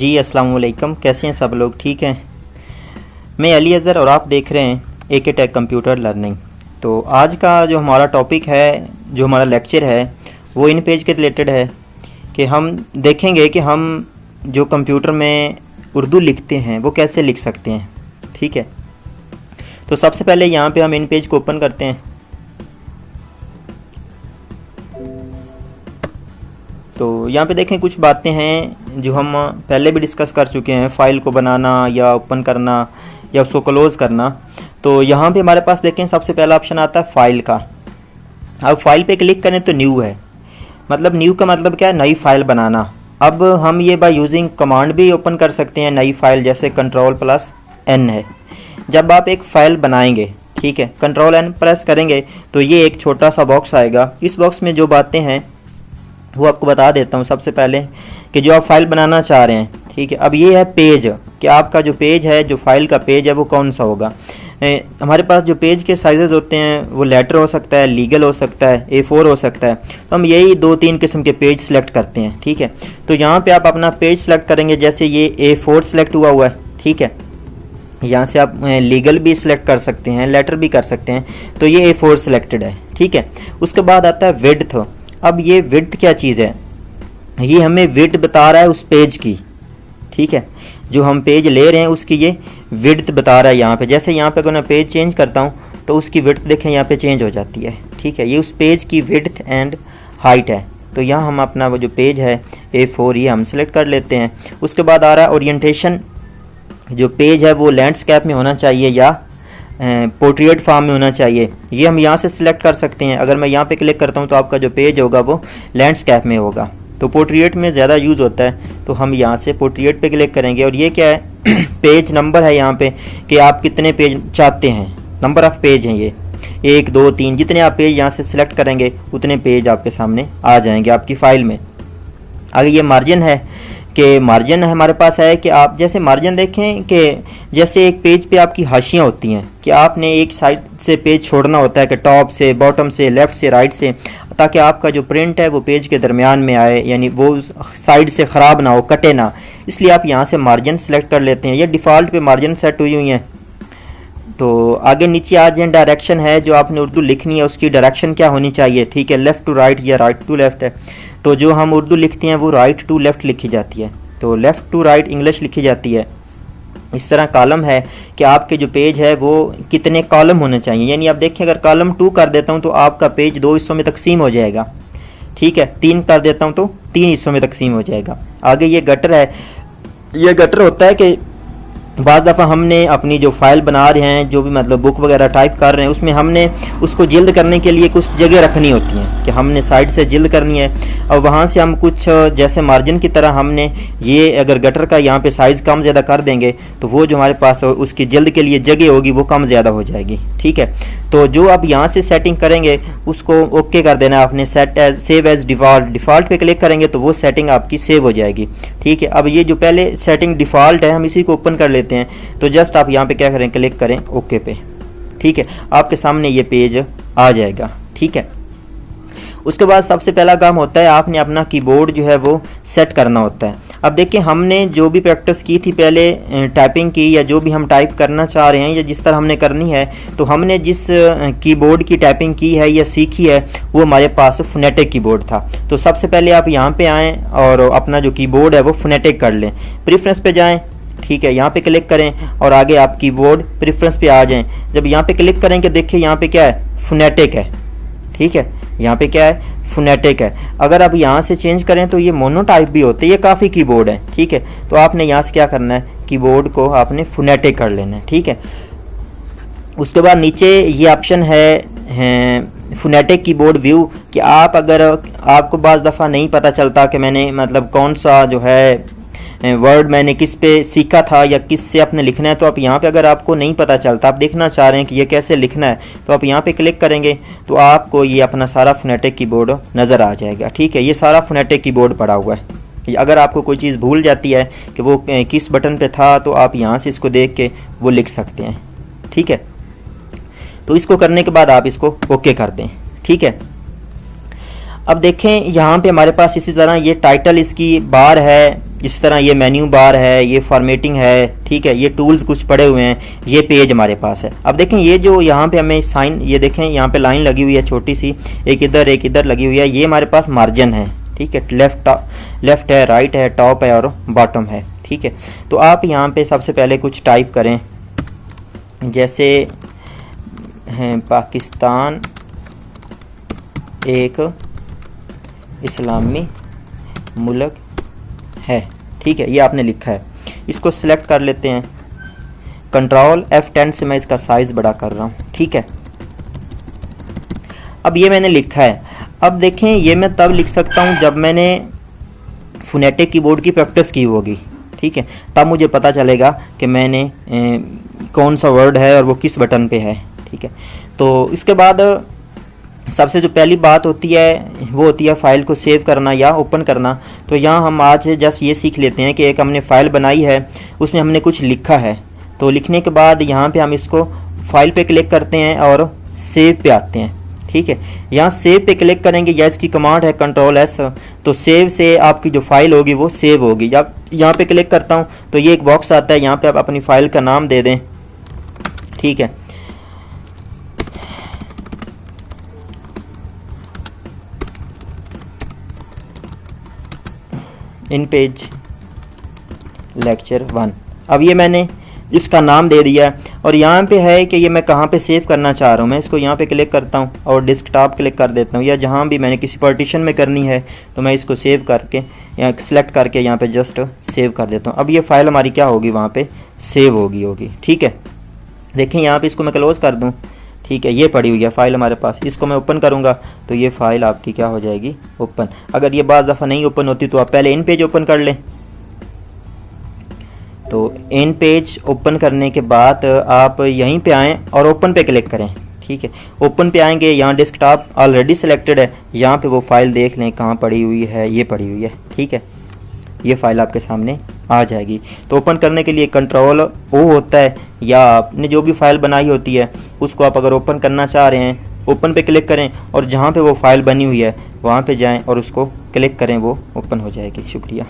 जी अस्सलाम वालेकुम, कैसे हैं सब लोग? ठीक हैं। मैं अली अज़हर और आप देख रहे हैं AK टेक कंप्यूटर लर्निंग। तो आज का जो हमारा टॉपिक है, जो हमारा लेक्चर है, वो इन पेज के रिलेटेड है कि हम देखेंगे कि हम जो कंप्यूटर में उर्दू लिखते हैं वो कैसे लिख सकते हैं। ठीक है, तो सबसे पहले यहाँ पे हम इन पेज को ओपन करते हैं। तो यहाँ पे देखें कुछ बातें हैं जो हम पहले भी डिस्कस कर चुके हैं, फ़ाइल को बनाना या ओपन करना या उसको क्लोज़ करना। तो यहाँ पे हमारे पास देखें सबसे पहला ऑप्शन आता है फ़ाइल का। अब फाइल पे क्लिक करें तो न्यू है, मतलब न्यू का मतलब क्या है, नई फ़ाइल बनाना। अब हम ये बाय यूजिंग कमांड भी ओपन कर सकते हैं नई फ़ाइल, जैसे Ctrl+N है। जब आप एक फ़ाइल बनाएंगे, ठीक है, Ctrl+N प्रेस करेंगे तो ये एक छोटा सा बॉक्स आएगा। इस बॉक्स में जो बातें हैं वो आपको बता देता हूँ। सबसे पहले कि जो आप फाइल बनाना चाह रहे हैं, ठीक है, अब ये है पेज, कि आपका जो पेज है, जो फाइल का पेज है वो कौन सा होगा। हमारे पास जो पेज के साइजेस होते हैं वो लेटर हो सकता है, लीगल हो सकता है, A4 हो सकता है। तो हम यही 2-3 किस्म के पेज सेलेक्ट करते हैं। ठीक है, तो यहाँ पे आप अपना पेज सेलेक्ट करेंगे। जैसे ये A4 सेलेक्ट हुआ है, ठीक है, यहाँ से आप लीगल भी सिलेक्ट कर सकते हैं, लेटर भी कर सकते हैं। तो ये A4 सिलेक्टेड है, ठीक है। उसके बाद आता है विड्थ। अब ये विड्थ क्या चीज़ है, ये हमें विड्थ बता रहा है उस पेज की, ठीक है, जो हम पेज ले रहे हैं उसकी ये विड्थ बता रहा है यहाँ पे। जैसे यहाँ पे अगर मैं पेज चेंज करता हूँ तो उसकी विड्थ देखें यहाँ पे चेंज हो जाती है, ठीक है। ये उस पेज की विड्थ एंड हाइट है। तो यहाँ हम अपना वो जो पेज है A4 ये हम सेलेक्ट कर लेते हैं। उसके बाद आ रहा है ओरिएंटेशन। जो पेज है वो लैंडस्केप में होना चाहिए या पोर्ट्रेट फॉर्म में होना चाहिए, ये हम यहाँ से सिलेक्ट कर सकते हैं। अगर मैं यहाँ पे क्लिक करता हूँ तो आपका जो पेज होगा वो लैंडस्केप में होगा, तो पोर्ट्रेट में ज़्यादा यूज़ होता है। तो हम यहाँ से पोर्ट्रेट पे क्लिक करेंगे। और ये क्या है, पेज नंबर है यहाँ पे कि आप कितने पेज चाहते हैं, नंबर ऑफ़ पेज हैं ये 1 2 3। जितने आप पेज यहाँ से सिलेक्ट करेंगे उतने पेज आपके सामने आ जाएंगे आपकी फ़ाइल में। आगे ये मार्जिन है कि मार्जिन हमारे पास है कि आप जैसे मार्जिन देखें कि जैसे एक पेज पे आपकी हाशियाँ होती हैं कि आपने एक साइड से पेज छोड़ना होता है, कि टॉप से, बॉटम से, लेफ़्ट से, राइट से, ताकि आपका जो प्रिंट है वो पेज के दरमियान में आए, यानी वो साइड से ख़राब ना हो, कटे ना। इसलिए आप यहाँ से मार्जिन सेलेक्ट कर लेते हैं। ये डिफ़ॉल्ट पे मार्जिन सेट हुई हैं। तो आगे नीचे आ जाए, डायरेक्शन है, जो आपने उर्दू लिखनी है उसकी डायरेक्शन क्या होनी चाहिए, ठीक है, लेफ़्ट टू राइट या राइट टू लेफ़्ट है। तो जो हम उर्दू लिखते हैं वो राइट टू लेफ़्ट लिखी जाती है, तो लेफ़्ट टू राइट इंग्लिश लिखी जाती है। इस तरह कॉलम है कि आपके जो पेज है वो कितने कॉलम होने चाहिए, यानी आप देखें अगर कॉलम 2 कर देता हूँ तो आपका पेज 2 हिस्सों में तकसीम हो जाएगा, ठीक है। 3 कर देता हूँ तो 3 हिस्सों में तकसीम हो जाएगा। आगे ये गटर है। ये गटर होता है कि बाज़ दफ़ा हमने अपनी जो फ़ाइल बना रहे हैं, जो भी मतलब बुक वगैरह टाइप कर रहे हैं, उसमें हमने उसको जिल्द करने के लिए कुछ जगह रखनी होती हैं कि हमने साइड से जिल्द करनी है, और वहाँ से हम कुछ जैसे मार्जिन की तरह हमने ये अगर गटर का यहाँ पे साइज़ कम ज़्यादा कर देंगे तो वो जो हमारे पास उसकी जिल्द के लिए जगह होगी वो कम ज़्यादा हो जाएगी, ठीक है। तो जो आप यहाँ से सेटिंग करेंगे उसको ओके कर देना है आपने, सेव एज़ डिफ़ॉल्ट पे क्लिक करेंगे तो वो सेटिंग आपकी सेव हो जाएगी, ठीक है। अब ये जो पहले सेटिंग डिफ़ॉल्ट है हम इसी को ओपन कर लेते हैं। तो जस्ट आप यहाँ पे क्या करें, क्लिक करें ओके पे, ठीक है, आपके सामने ये पेज आ जाएगा, ठीक है। उसके बाद सबसे पहला काम होता है आपने अपना कीबोर्ड जो है वो सेट करना होता है। अब देखिए हमने जो भी प्रैक्टिस की थी पहले टाइपिंग की, या जो भी हम टाइप करना चाह रहे हैं या जिस तरह हमने करनी है, तो हमने जिस कीबोर्ड की टाइपिंग की है या सीखी है वो हमारे पास फोनेटिक कीबोर्ड था। तो सबसे पहले आप यहाँ पे आएँ और अपना जो कीबोर्ड है वो फोनेटिक कर लें। प्रेफरेंस पे जाएँ, ठीक है, यहाँ पे क्लिक करें और आगे आप कीबोर्ड प्रेफरेंस पे आ जाएं। जब यहाँ पे क्लिक करेंगे देखिए यहाँ पे क्या है, फोनेटिक है, ठीक है, यहाँ पे क्या है, फोनेटिक है। अगर आप यहाँ से चेंज करें तो ये मोनोटाइप भी होते हैं, ये काफ़ी कीबोर्ड है, ठीक है। तो आपने यहाँ से क्या करना है, कीबोर्ड को आपने फोनेटिक कर लेना है, ठीक है। उसके बाद नीचे ये ऑप्शन है फोनेटिक कीबोर्ड व्यू, कि आप अगर आपको बाज़ दफ़ा नहीं पता चलता कि मैंने मतलब कौन सा जो है वर्ड मैंने किस पे सीखा था या किस से आपने लिखना है, तो आप यहाँ पे अगर आपको नहीं पता चलता, आप देखना चाह रहे हैं कि ये कैसे लिखना है, तो आप यहाँ पे क्लिक करेंगे तो आपको ये अपना सारा फोनेटिक कीबोर्ड नज़र आ जाएगा, ठीक है। ये सारा फोनेटिक कीबोर्ड पड़ा हुआ है। अगर आपको कोई चीज़ भूल जाती है कि वो किस बटन पे था, तो आप यहाँ से इसको देख के वो लिख सकते हैं, ठीक है। तो इसको करने के बाद आप इसको ओके कर दें, ठीक है। अब देखें यहाँ पे हमारे पास इसी तरह ये टाइटल इसकी बार है इस तरह ये मेन्यू बार है, ये फॉर्मेटिंग है, ठीक है, ये टूल्स कुछ पड़े हुए हैं, ये पेज हमारे पास है। अब देखें ये जो यहाँ पे हमें साइन, ये देखें यहाँ पे लाइन लगी हुई है छोटी सी, एक इधर लगी हुई है, ये हमारे पास मार्जिन है, ठीक है, लेफ्ट है, राइट है, टॉप है और बॉटम है, ठीक है। तो आप यहाँ पे सबसे पहले कुछ टाइप करें, जैसे हैं पाकिस्तान एक इस्लामी मुल्क है, ठीक है, ये आपने लिखा है। इसको सिलेक्ट कर लेते हैं, कंट्रोल F10 से मैं इसका साइज़ बड़ा कर रहा हूँ, ठीक है। अब ये मैंने लिखा है। अब देखें ये मैं तब लिख सकता हूँ जब मैंने फोनेटिक कीबोर्ड की प्रैक्टिस की होगी, ठीक है, तब मुझे पता चलेगा कि मैंने कौन सा वर्ड है और वो किस बटन पे है, ठीक है। तो इसके बाद सबसे जो पहली बात होती है वो होती है फ़ाइल को सेव करना या ओपन करना। तो यहाँ हम आज जस्ट ये सीख लेते हैं कि एक हमने फ़ाइल बनाई है, उसमें हमने कुछ लिखा है, तो लिखने के बाद यहाँ पे हम इसको फ़ाइल पे क्लिक करते हैं और सेव पे आते हैं, ठीक है। यहाँ सेव पे क्लिक करेंगे या इसकी कमांड है कंट्रोल S, तो सेव से आपकी जो फ़ाइल होगी वो सेव होगी। जब यहाँ पे क्लिक करता हूँ तो ये एक बॉक्स आता है, यहाँ पे आप अपनी फ़ाइल का नाम दे दें, ठीक है। इन पेज लेक्चर 1। अब ये मैंने इसका नाम दे दिया है और यहाँ पे है कि ये मैं कहाँ पे सेव करना चाह रहा हूँ। मैं इसको यहाँ पे क्लिक करता हूँ और डेस्कटॉप क्लिक कर देता हूँ, या जहाँ भी मैंने किसी पार्टीशन में करनी है तो मैं इसको सेव करके या सिलेक्ट करके यहाँ पे जस्ट सेव कर देता हूँ। अब ये फ़ाइल हमारी क्या होगी, वहाँ पे सेव होगी, ठीक है। देखें यहाँ पे इसको मैं क्लोज़ कर दूँ, ठीक है, ये पड़ी हुई है फ़ाइल हमारे पास। इसको मैं ओपन करूँगा तो ये फ़ाइल आपकी क्या हो जाएगी, ओपन। अगर ये बाज़ दफ़ा नहीं ओपन होती तो आप पहले इन पेज ओपन कर लें। तो इन पेज ओपन करने के बाद आप यहीं पे आएँ और ओपन पे क्लिक करें, ठीक है। ओपन पे आएंगे, यहाँ डेस्कटॉप ऑलरेडी सिलेक्टेड है, यहाँ पे वो फ़ाइल देख लें कहाँ पड़ी हुई है, ये पड़ी हुई है, ठीक है। ये फ़ाइल आपके सामने आ जाएगी। तो ओपन करने के लिए कंट्रोल O होता है, या आपने जो भी फ़ाइल बनाई होती है उसको आप अगर ओपन करना चाह रहे हैं, ओपन पे क्लिक करें और जहाँ पे वो फ़ाइल बनी हुई है वहाँ पे जाएं और उसको क्लिक करें, वो ओपन हो जाएगी। शुक्रिया।